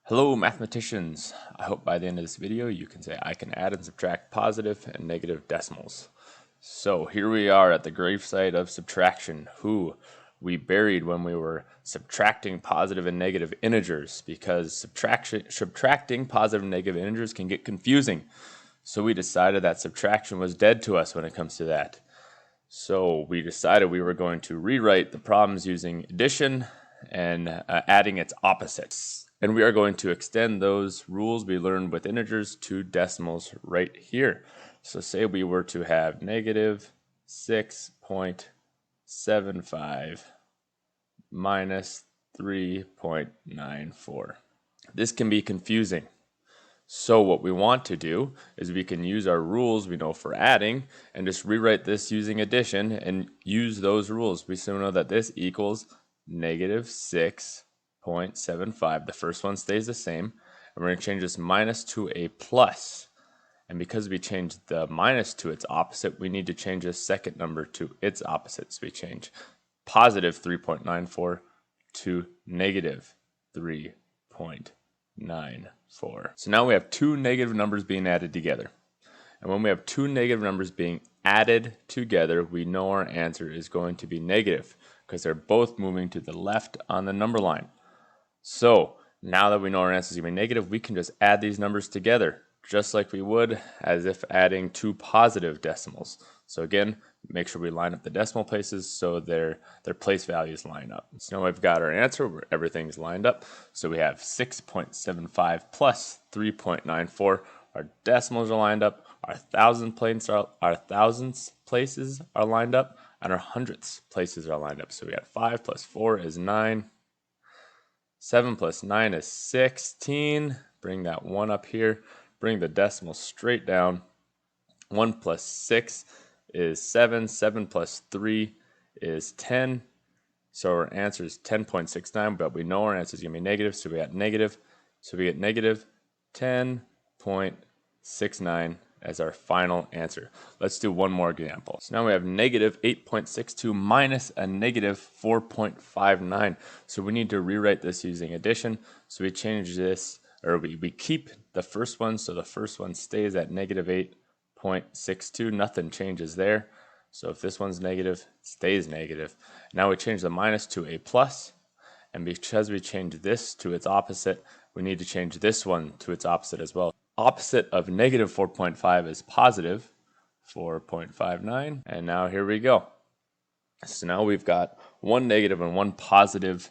Hello mathematicians! I hope by the end of this video you can say I can add and subtract positive and negative decimals. So here we are at the gravesite of subtraction, who we buried when we were subtracting positive and negative integers, because subtracting positive and negative integers can get confusing. So we decided that subtraction was dead to us when it comes to that. So we decided we were going to rewrite the problems using addition and adding its opposites. And we are going to extend those rules we learned with integers to decimals right here. So say we were to have negative 6.75 minus 3.94. This can be confusing. So what we want to do is we can use our rules we know for adding and just rewrite this using addition and use those rules. We still know that this equals negative 6.75. The first one stays the same. And we're going to change this minus to a plus. And because we changed the minus to its opposite, we need to change this second number to its opposite. So we change positive 3.94 to negative 3.94. So now we have two negative numbers being added together. And when we have two negative numbers being added together, we know our answer is going to be negative because they're both moving to the left on the number line. So now that we know our answer is going to be negative, we can just add these numbers together, just like we would as if adding two positive decimals. So again, make sure we line up the decimal places so their place values line up. So now we've got our answer where everything's lined up. So we have 6.75 plus 3.94. Our decimals are lined up. Our thousandths places are lined up, and our hundredths places are lined up. So we got 5 plus 4 is 9. 7 plus 9 is 16. Bring that 1 up here. Bring the decimal straight down. 1 plus 6 is 7. 7 plus 3 is 10. So our answer is 10.69, but we know our answer is going to be negative, so we got negative. So we get negative 10.69 as our final answer. Let's do one more example. So now we have negative 8.62 minus a negative 4.59. So we need to rewrite this using addition. So we change this, or we keep the first one, so the first one stays at negative 8.62. Nothing changes there. So if this one's negative, it stays negative. Now we change the minus to a plus, and because we change this to its opposite, we need to change this one to its opposite as well. Opposite of negative 4.5 is positive 4.59, and now here we go. So now we've got one negative and one positive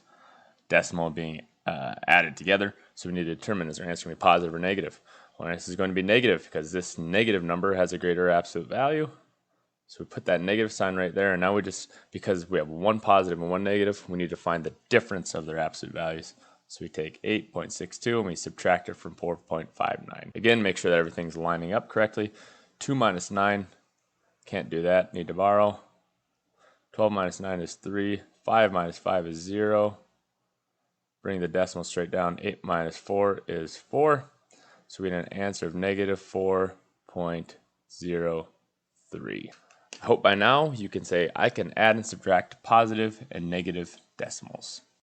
decimal being added together. So we need to determine is our answer going to be positive or negative. Well, our answer is going to be negative because this negative number has a greater absolute value. So we put that negative sign right there, and now we just, because we have one positive and one negative, we need to find the difference of their absolute values. So we take 8.62 and we subtract it from 4.59. Again, make sure that everything's lining up correctly. 2 minus 9, can't do that, need to borrow. 12 minus 9 is 3. 5 minus 5 is 0. Bring the decimal straight down. 8 minus 4 is 4. So we get an answer of negative 4.03. I hope by now you can say I can add and subtract positive and negative decimals.